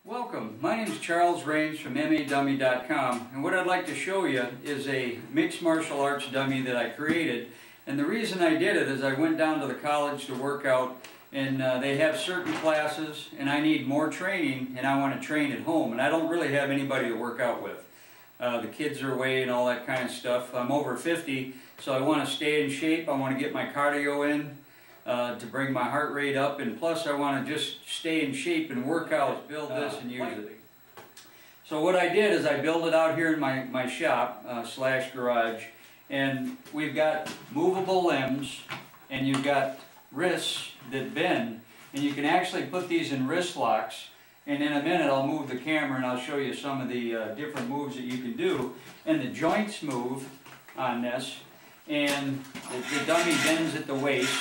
Welcome, my name is Charles Raines from MADummy.com, and what I'd like to show you is a mixed martial arts dummy that I created. And the reason I did it is I went down to the college to work out, and they have certain classes and I need more training, and I want to train at home, and I don't really have anybody to work out with. The kids are away and all that kind of stuff. I'm over 50, so I want to stay in shape. I want to get my cardio in to bring my heart rate up, and plus I want to just stay in shape and work out, build this and use it. So what I did is I built it out here in my shop slash garage, and we've got movable limbs, and you've got wrists that bend, and you can actually put these in wrist locks. And in a minute I'll move the camera and I'll show you some of the different moves that you can do. And the joints move on this, and the dummy bends at the waist,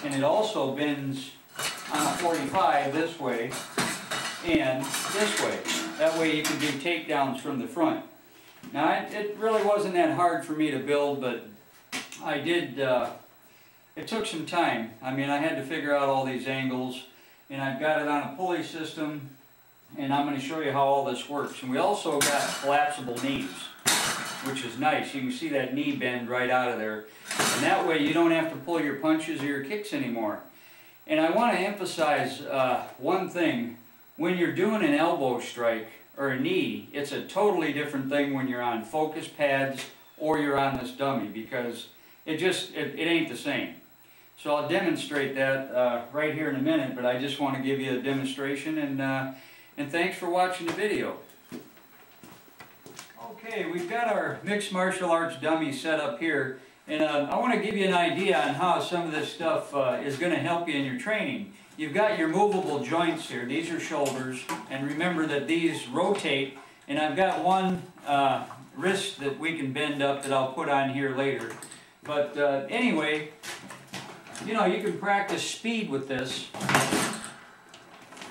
and it also bends on a 45 this way and this way. That way you can do takedowns from the front. Now it really wasn't that hard for me to build, but I did, it took some time. I mean, I had to figure out all these angles, and I've got it on a pulley system, and I'm going to show you how all this works. And we also got collapsible knees, which is nice. You can see that knee bend right out of there, and that way you don't have to pull your punches or your kicks anymore. And I want to emphasize one thing. When you're doing an elbow strike or a knee, it's a totally different thing when you're on focus pads or you're on this dummy, because it ain't the same. So I'll demonstrate that right here in a minute, but I just want to give you a demonstration, and thanks for watching the video. Okay, we've got our mixed martial arts dummy set up here, and I want to give you an idea on how some of this stuff is going to help you in your training. You've got your movable joints here. These are shoulders, and remember that these rotate, and I've got one wrist that we can bend up that I'll put on here later. But anyway, you know, you can practice speed with this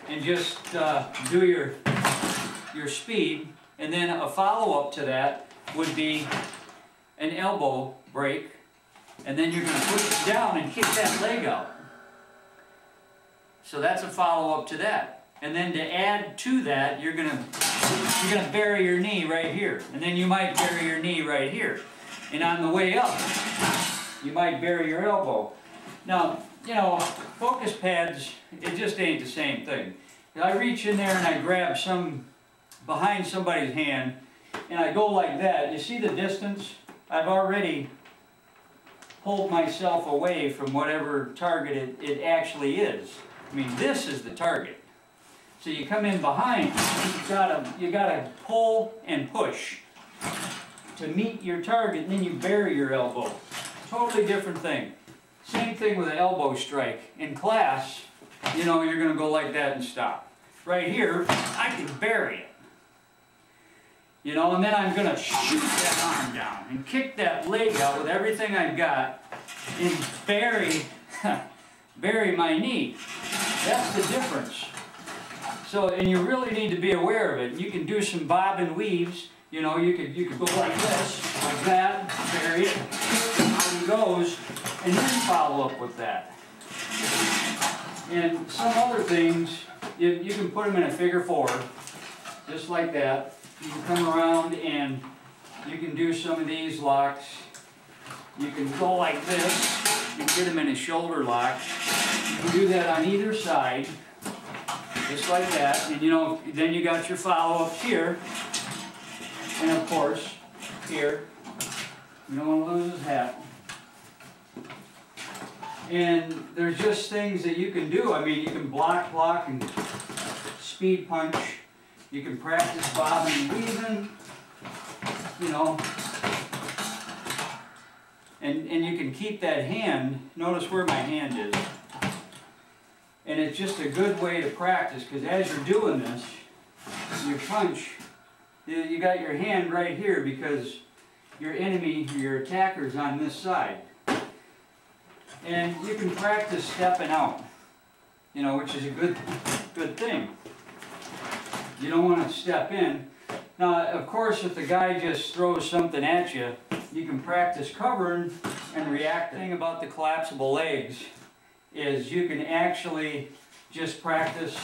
and just do your speed, and then a follow-up to that would be an elbow break, and then you're going to push it down and kick that leg out. So that's a follow-up to that. And then to add to that, you're going to bury your knee right here, and then you might bury your knee right here. And on the way up, you might bury your elbow. Now, you know, focus pads, it just ain't the same thing. I reach in there and I grab some behind somebody's hand, and I go like that. You see the distance? I've already pulled myself away from whatever target it actually is. I mean, this is the target. So you come in behind, you gotta pull and push to meet your target, and then you bury your elbow. Totally different thing. Same thing with an elbow strike. In class, you know, you're going to go like that and stop. Right here, I can bury it. You know, and then I'm going to shoot that arm down and kick that leg out with everything I've got and bury my knee. That's the difference. So, and you really need to be aware of it. You can do some bob and weaves. You know, you could go like this, like that, bury it, how it goes, and then follow up with that. And some other things, you can put them in a figure four, just like that. You can come around and you can do some of these locks. You can go like this, you can get them in a shoulder lock. You can do that on either side, just like that. And you know, then you got your follow-ups here. And of course, here, you don't want to lose his hat. And there's just things that you can do. I mean, you can block, and speed punch. You can practice bobbing and weaving, you know. And you can keep that hand, notice where my hand is. And it's just a good way to practice, because as you're doing this, your punch, you got your hand right here because your enemy, your attacker, is on this side. And you can practice stepping out, you know, which is a good thing. You don't want to step in. Now, of course, if the guy just throws something at you, you can practice covering and reacting. The thing about the collapsible legs is you can actually just practice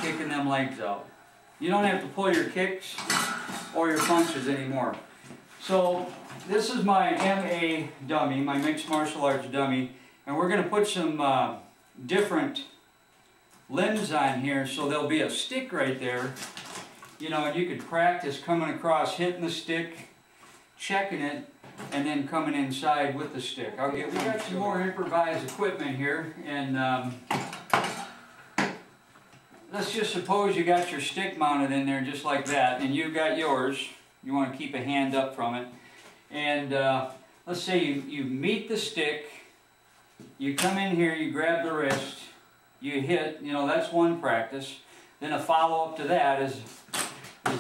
kicking them legs out. You don't have to pull your kicks or your punches anymore. So this is my MA dummy, my mixed martial arts dummy, and we're going to put some different limbs on here, so there'll be a stick right there, you know, and you could practice coming across, hitting the stick, checking it, and then coming inside with the stick. We got some more improvised equipment here, and let's just suppose you got your stick mounted in there just like that, and you got yours. You want to keep a hand up from it, and let's say you meet the stick, you come in here, you grab the wrist, you hit, you know, that's one practice. Then a follow-up to that is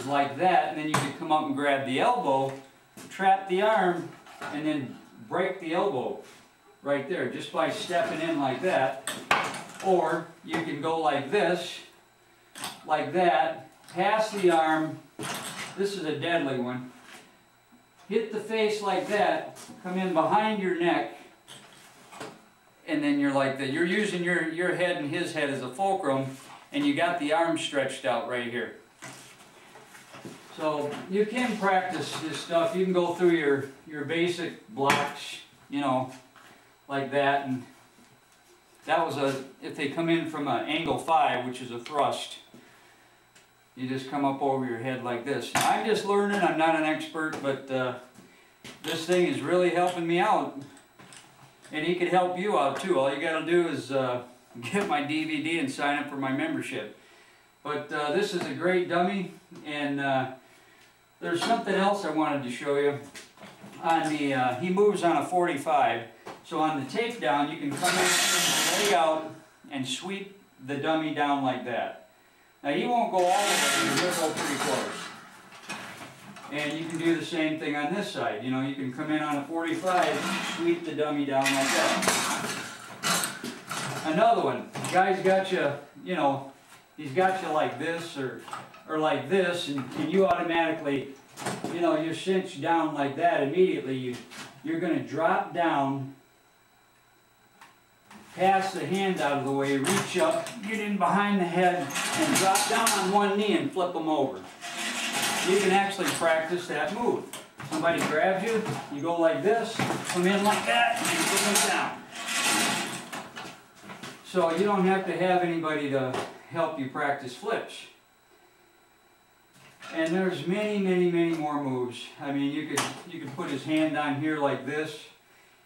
like that, and then you can come up and grab the elbow, trap the arm, and then break the elbow right there just by stepping in like that. Or you can go like this, like that, pass the arm, this is a deadly one, hit the face like that, come in behind your neck, and then you're like that. You're using your head and his head as a fulcrum, and you got the arm stretched out right here. So you can practice this stuff. You can go through your basic blocks, you know, like that. And that was if they come in from an angle 5, which is a thrust, you just come up over your head like this. Now, I'm just learning. I'm not an expert, but this thing is really helping me out. And he could help you out too. All you got to do is get my DVD and sign up for my membership. But this is a great dummy, and there's something else I wanted to show you. On the he moves on a 45, so on the takedown you can come in, lay out, and sweep the dummy down like that. Now he won't go all the way, he'll go pretty close. And you can do the same thing on this side. You know, you can come in on a 45, sweep the dummy down like that. Another one, the guy's got you, you know, he's got you like this or like this, and you automatically, you know, you're cinched down like that immediately. You're going to drop down, pass the hand out of the way, reach up, get in behind the head, and drop down on one knee and flip them over. You can actually practice that move. Somebody grabs you, you go like this, come in like that, and you put them down. So you don't have to have anybody to help you practice flips. And there's many, many, many more moves. I mean, you could put his hand on here like this,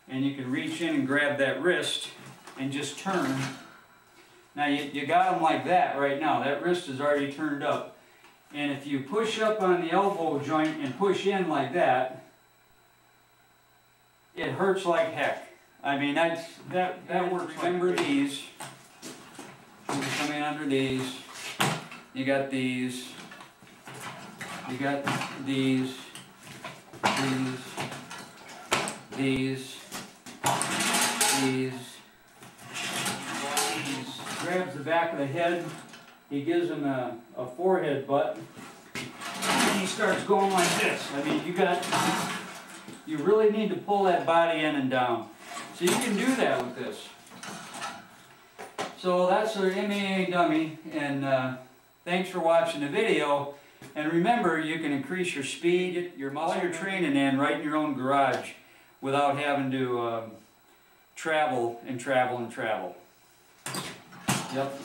and you can reach in and grab that wrist and just turn. Now you got him like that right now. That wrist is already turned up. And if you push up on the elbow joint and push in like that, it hurts like heck. I mean, that works. Remember these. You come in under these. You got these. You got these. Grabs the back of the head. He gives him a forehead butt, and he starts going like this. I mean, you really need to pull that body in and down. So you can do that with this. So that's our MMA dummy, and thanks for watching the video. And remember, you can increase your speed, your muscle, you're training in right in your own garage without having to travel and travel and travel. Yep.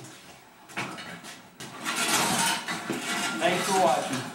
Thanks for watching.